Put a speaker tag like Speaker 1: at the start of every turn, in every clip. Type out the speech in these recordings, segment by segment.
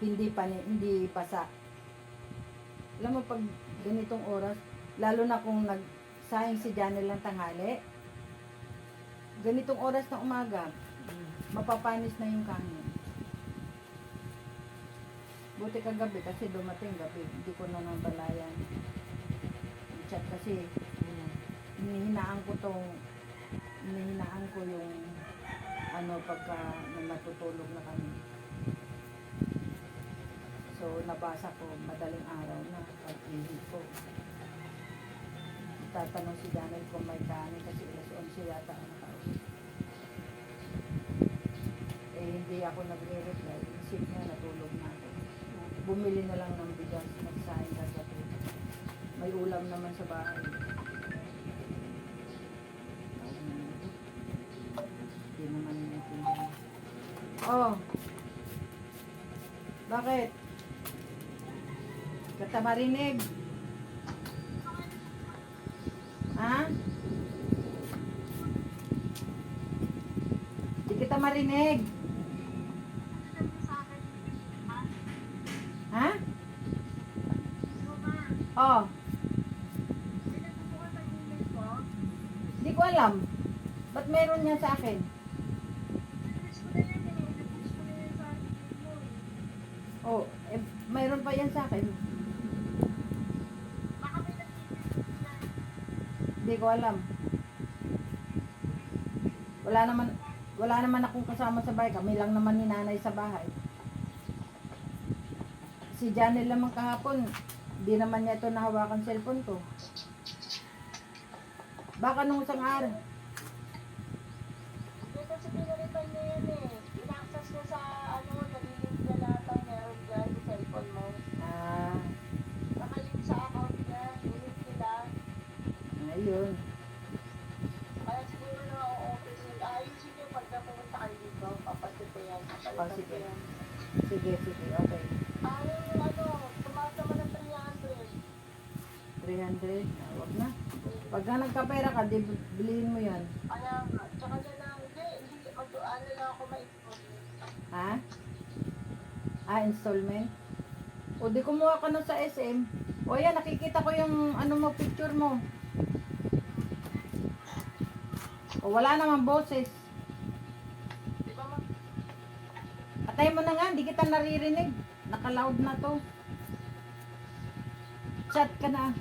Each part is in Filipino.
Speaker 1: hindi pasa. Alam mo, pag ganitong oras, lalo na kung nagsayang si Janel ng tanghali, ganitong oras ng umaga, mapapanis na yung kanin. Buti kagabi kasi dumating gabi, hindi ko na nabalayan. Chat kasi, hinihinaan ko yung pagka natutulog na kami. So, nabasa ko, madaling araw na, pag-ihip ko. Tatanong si Janel kung may kanin kasi alas 11 yata ang nakauwi. Hindi ako nagre-reply. Isip niya, natulog na ako. Bumili na lang ng bigas, nagsaing kagabi. May ulam naman sa bahay. Hindi naman natindihan. Oh! Bakit? Kata marinig. Ha? Di kita marinig. Ha? Oh. Di ko alam. Ba't meron niya sa akin? Oh, mayroon pa yan sa akin. Hindi ko alam. Wala naman akong kasama sa bahay. Kami lang naman ni nanay sa bahay. Si Janel naman kahapon, hindi naman niya ito nahawakan cellphone ko. Baka nung isang araw.
Speaker 2: Hindi kasi pinalitan niya yan eh. In-access ko sa nalilink niya lahat ang meron dyan sa cellphone mo.
Speaker 1: Ah,
Speaker 2: Nakalink sa account niya, nilink nila.
Speaker 1: ayun.
Speaker 2: Kaya siguro na okay yun. Ayusin niyo pag napunta kayo dito, papasit ko yan. Papalitan ko yan.
Speaker 1: Sige, okay.
Speaker 2: Tumaas naman ng 300.
Speaker 1: 300, wag na. Pagka nagkapera ka, di bilihin mo yan.
Speaker 2: Kaya nga, tsaka na lang, hindi, mag-ano lang ako ma-install.
Speaker 1: Ha? Installment? O di kumuha ka na sa SM. O yan, nakikita ko yung picture mo. O wala namang boses.
Speaker 2: Di ba mag-
Speaker 1: Patay mo na nga, hindi kita naririnig. Naka-loud na to. Chat ka na.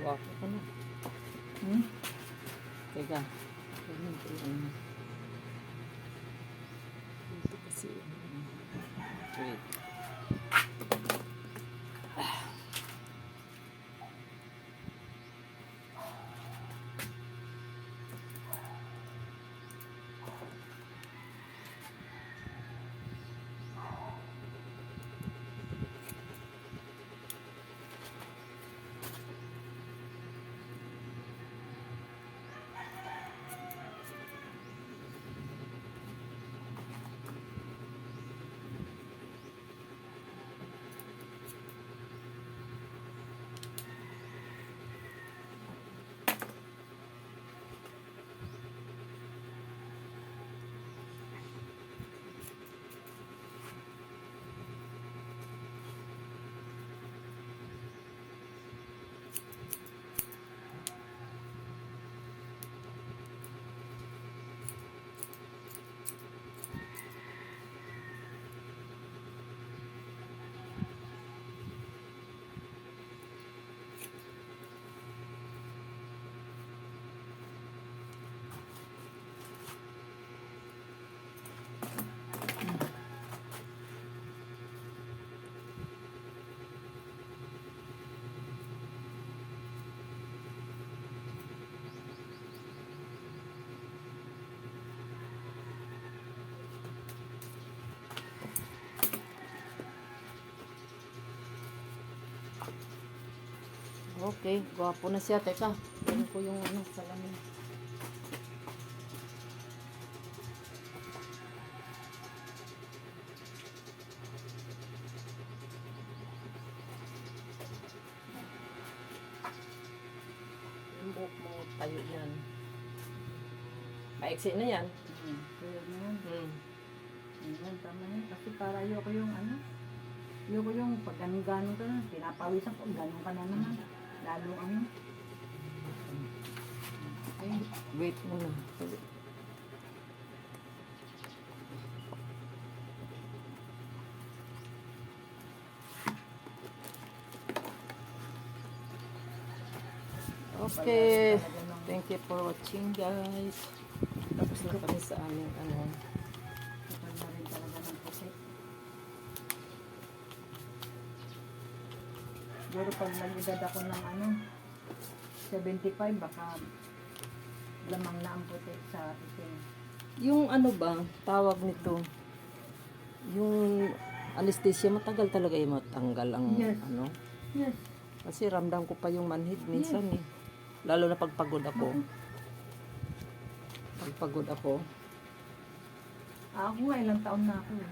Speaker 3: Wapo ka na.
Speaker 1: Hmm?
Speaker 3: Teka. Ganyan ko yung ano. Dito kasi. Wait. Okay, gwapo na siya. Teka, ganun ko yung ano, salamin. Yung buhok mo, tayo yan. Maiksi na yan.
Speaker 1: Kaya na yan.
Speaker 3: Hmm.
Speaker 1: Ayan, tama yan. Kasi para ayoko yung ano. Ayoko yung pag ganun-ganun ka na. Pinapawisan ko. Ganun ka na naman. Lalo ano. Ay,
Speaker 3: Wait muna. Okay. Thank you for watching, guys. Tapos na kami sa aming ano.
Speaker 1: kapal na rin talaga ng pusit. Siguro pag nag-edad ako ng ano, 75, baka lamang na ang puti sa itin.
Speaker 3: Yung ano ba, tawag nito, yung anesthesia, matagal talaga yung matanggal ang
Speaker 1: Yes.
Speaker 3: ano.
Speaker 1: Yes.
Speaker 3: Kasi ramdam ko pa yung manhid minsan eh. Lalo na pagpagod ako. Pagpagod ako.
Speaker 1: Ako nga, ilang taon na ako eh.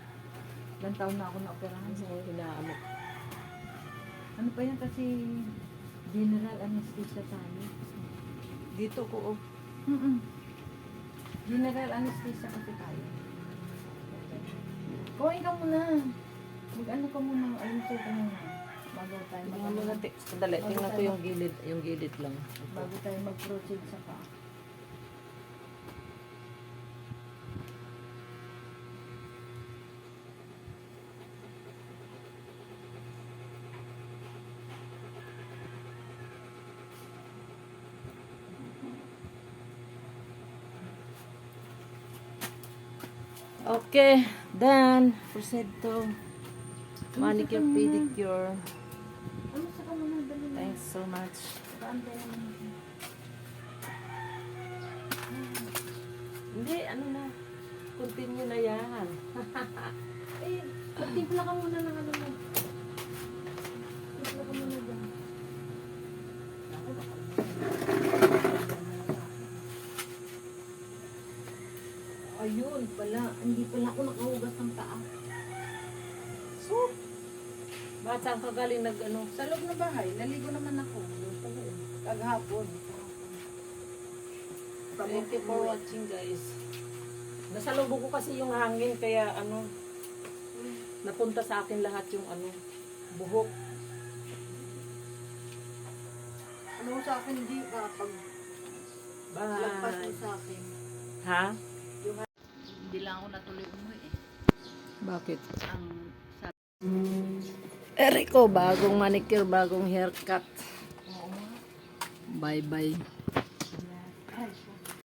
Speaker 1: Ilang taon na ako na-operahan.
Speaker 3: Kasi inaano.
Speaker 1: Ano pa yan kasi general anesthesia tayo.
Speaker 3: Dito ko, oh.
Speaker 1: General anesthesia kasi tayo. Kuhain ka muna. Mag-ano ka muna. Ayun ka muna. Bago tayo
Speaker 3: Sandali, tingnan ko yung gilid lang.
Speaker 1: Bago tayo mag-proceed sa pa.
Speaker 3: Okay, then proceed to manicure, pedicure.
Speaker 1: Ano sa ka muna? Dali na.
Speaker 3: Thanks so much.
Speaker 1: Paantay naman natin.
Speaker 3: Hindi, ano na. Continue na yan.
Speaker 1: Eh, magtimpla ka muna ng ano mo. Timpla ka muna dyan. Ayun pala, hindi pala ako nakahugas ng paa.
Speaker 3: So, bakit saan ka galing nag ano?
Speaker 1: Sa loob ng bahay, naligo naman ako. Kaghapon.
Speaker 3: Thank you for watching, guys. Nasalubog ko kasi yung hangin, kaya ano, napunta sa akin lahat yung ano, buhok.
Speaker 1: Ano sa akin, hindi ka pag lagpas mo
Speaker 3: Bye.
Speaker 1: sa akin.
Speaker 3: Ha?
Speaker 1: Hindi lang ako natuloy umuwi eh.
Speaker 3: Bakit?
Speaker 1: Ang sabi,
Speaker 3: Eriko, bagong manicure, bagong haircut.
Speaker 1: oo nga.
Speaker 3: Bye-bye.
Speaker 1: Ay,